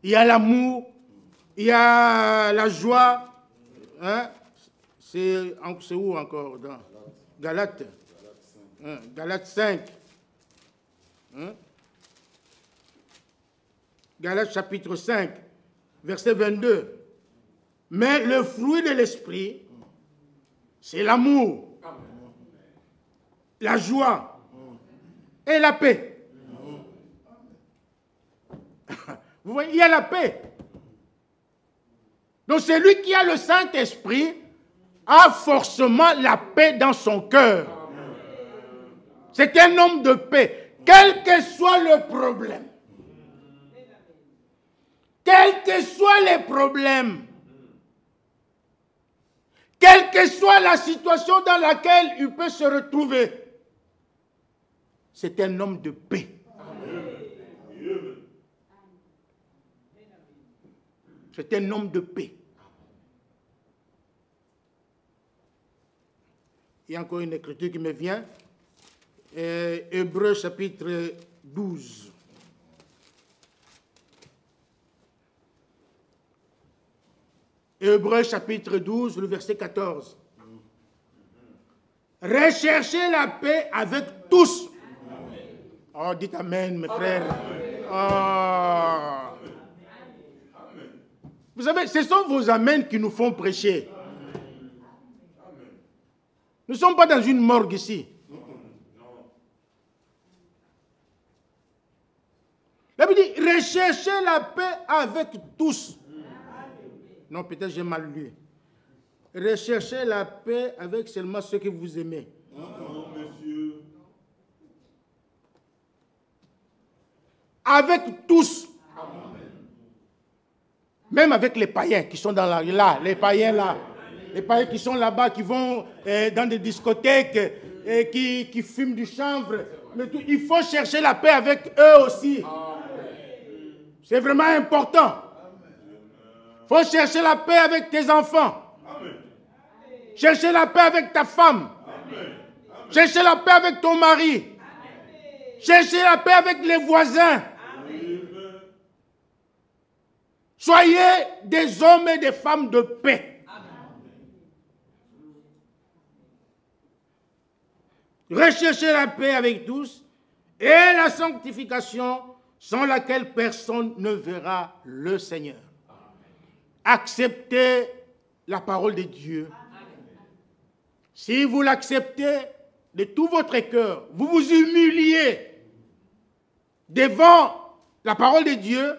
Il y a l'amour, il y a la joie. Hein? C'est où encore? Dans Galates. Hein? Galates 5. Hein? Galates chapitre 5, verset 22. Mais le fruit de l'esprit, c'est l'amour, la joie et la paix. Vous voyez, il y a la paix. Donc celui qui a le Saint-Esprit a forcément la paix dans son cœur. C'est un homme de paix, quel que soit le problème. Quels que soient les problèmes, quelle que soit la situation dans laquelle il peut se retrouver, c'est un homme de paix. C'est un homme de paix. Il y a encore une écriture qui me vient. Hébreux chapitre 12. Hébreux chapitre 12, le verset 14. Recherchez la paix avec tous. Oh, dites amen, mes frères. Oh. Vous savez, ce sont vos amens qui nous font prêcher. Nous ne sommes pas dans une morgue ici. La Bible dit, recherchez la paix avec tous. Non, peut-être j'ai mal lu. Recherchez la paix avec seulement ceux que vous aimez. Non, monsieur. Avec tous. Même avec les païens qui sont là, les païens là. Les païens qui sont là-bas, qui vont dans des discothèques, qui fument du chanvre. Il faut chercher la paix avec eux aussi. C'est vraiment important. Il faut chercher la paix avec tes enfants. Chercher la paix avec ta femme. Chercher la paix avec ton mari. Chercher la paix avec les voisins. Soyez des hommes et des femmes de paix. Recherchez la paix avec tous et la sanctification sans laquelle personne ne verra le Seigneur. Acceptez la parole de Dieu. Si vous l'acceptez de tout votre cœur, vous vous humiliez devant la parole de Dieu,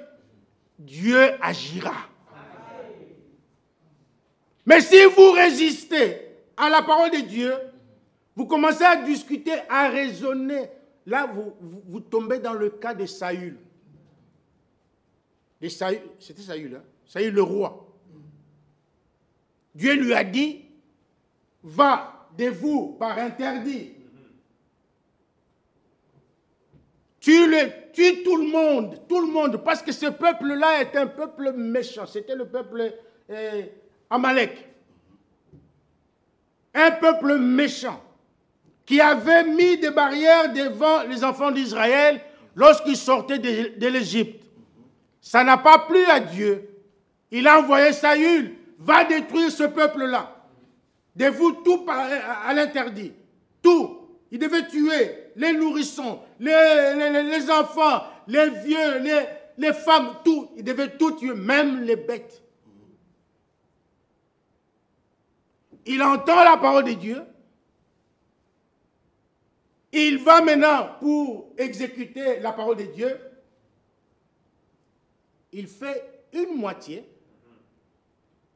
Dieu agira. Mais si vous résistez à la parole de Dieu, vous commencez à discuter, à raisonner. Là, vous tombez dans le cas de Saül. C'était Saül, hein? Saül le roi. Dieu lui a dit, va de vous par interdit. Tue tout le monde, parce que ce peuple-là est un peuple méchant. C'était le peuple Amalek. Un peuple méchant qui avait mis des barrières devant les enfants d'Israël lorsqu'ils sortaient de l'Égypte. Ça n'a pas plu à Dieu. Il a envoyé Saül, va détruire ce peuple-là. De vous tout à l'interdit. Tout. Il devait tuer les nourrissons, les enfants, les vieux, les femmes, tout. Il devait tout tuer, même les bêtes. Il entend la parole de Dieu. Il va maintenant pour exécuter la parole de Dieu. Il fait une moitié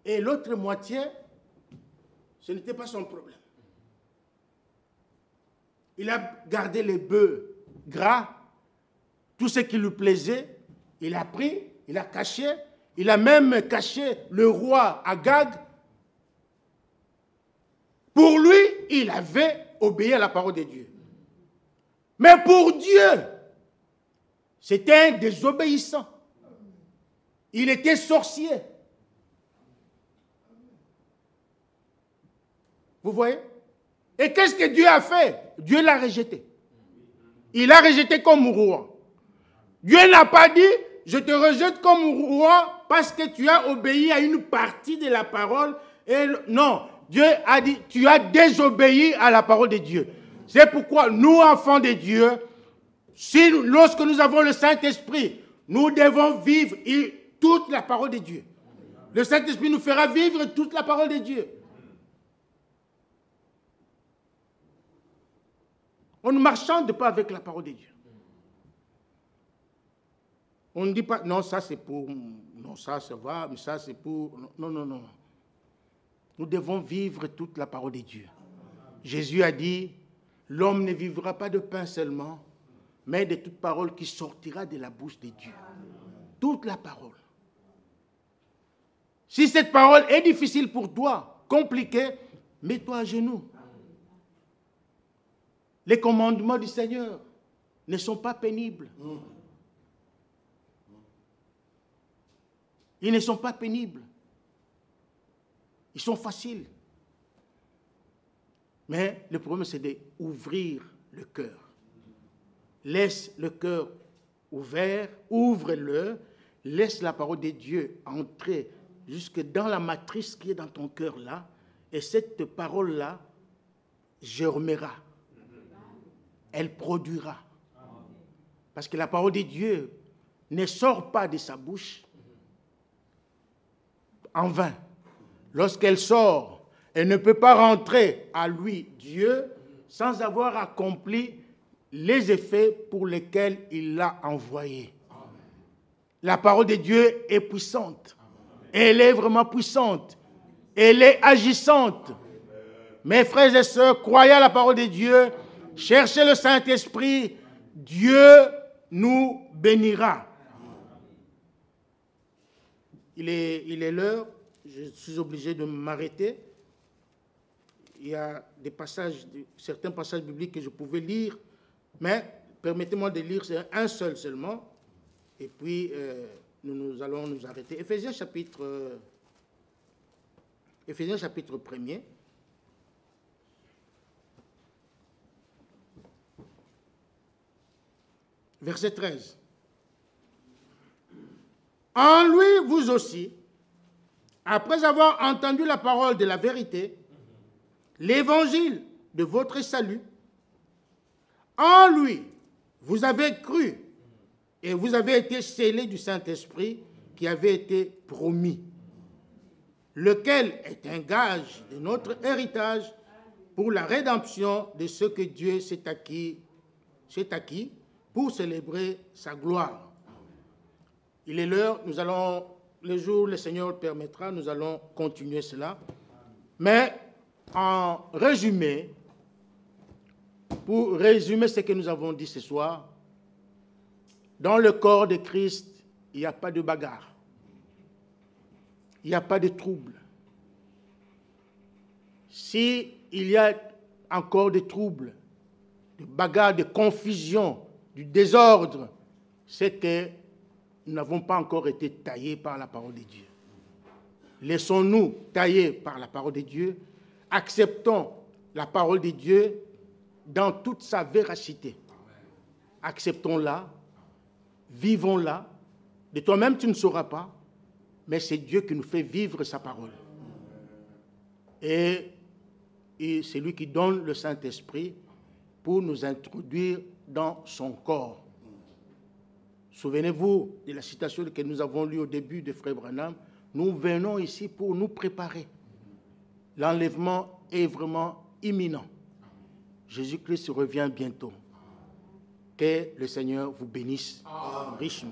et l'autre moitié, ce n'était pas son problème. Il a gardé les bœufs gras, tout ce qui lui plaisait, il a pris, il a caché, il a même caché le roi Agag. Pour lui, il avait obéi à la parole de Dieu. Mais pour Dieu, c'était un désobéissant. Il était sorcier. Vous voyez? Et qu'est-ce que Dieu a fait? Dieu l'a rejeté. Il l'a rejeté comme roi. Dieu n'a pas dit, je te rejette comme roi parce que tu as obéi à une partie de la parole. Non, Dieu a dit, tu as désobéi à la parole de Dieu. C'est pourquoi nous, enfants de Dieu, lorsque nous avons le Saint-Esprit, nous devons vivre toute la parole de Dieu. Le Saint-Esprit nous fera vivre toute la parole de Dieu. On ne marchande pas avec la parole de Dieu. On ne dit pas, non, ça c'est pour, non, ça va, mais ça c'est pour, non, non, non. Nous devons vivre toute la parole de Dieu. Jésus a dit, l'homme ne vivra pas de pain seulement, mais de toute parole qui sortira de la bouche de Dieu. Toute la parole. Si cette parole est difficile pour toi, compliquée, mets-toi à genoux. Les commandements du Seigneur ne sont pas pénibles. Ils ne sont pas pénibles. Ils sont faciles. Mais le problème, c'est d'ouvrir le cœur. Laisse le cœur ouvert, ouvre-le, laisse la parole de Dieu entrer jusque dans la matrice qui est dans ton cœur là, et cette parole-là germera. Elle produira. Parce que la parole de Dieu ne sort pas de sa bouche en vain. Lorsqu'elle sort, elle ne peut pas rentrer à lui, Dieu, sans avoir accompli les effets pour lesquels il l'a envoyée. La parole de Dieu est puissante. Elle est vraiment puissante. Elle est agissante. Mes frères et sœurs, croyez à la parole de Dieu. Cherchez le Saint-Esprit. Dieu nous bénira. Il est l'heure. Je suis obligé de m'arrêter. Il y a certains passages bibliques que je pouvais lire, mais permettez-moi de lire un seul seulement. Et puis, nous allons nous arrêter. Éphésiens chapitre 1er. Verset 13. En lui, vous aussi, après avoir entendu la parole de la vérité, l'évangile de votre salut, en lui, vous avez cru et vous avez été scellés du Saint-Esprit qui avait été promis, lequel est un gage de notre héritage pour la rédemption de ce que Dieu s'est acquis pour célébrer sa gloire. Il est l'heure, nous allons, le jour où le Seigneur le permettra, nous allons continuer cela. Mais en résumé, pour résumer ce que nous avons dit ce soir, dans le corps de Christ, il n'y a pas de bagarre. Il n'y a pas de trouble. S'il y a encore des troubles, de bagarre, de confusion, du désordre, c'est que nous n'avons pas encore été taillés par la parole de Dieu. Laissons-nous tailler par la parole de Dieu. Acceptons la parole de Dieu dans toute sa véracité. Acceptons-la, vivons-la. De toi-même, tu ne sauras pas, mais c'est Dieu qui nous fait vivre sa parole. Et c'est lui qui donne le Saint-Esprit pour nous introduire dans son corps. Souvenez-vous de la citation que nous avons lue au début de Frère Branham. Nous venons ici pour nous préparer. L'enlèvement est vraiment imminent. Jésus-Christ revient bientôt. Que le Seigneur vous bénisse richement.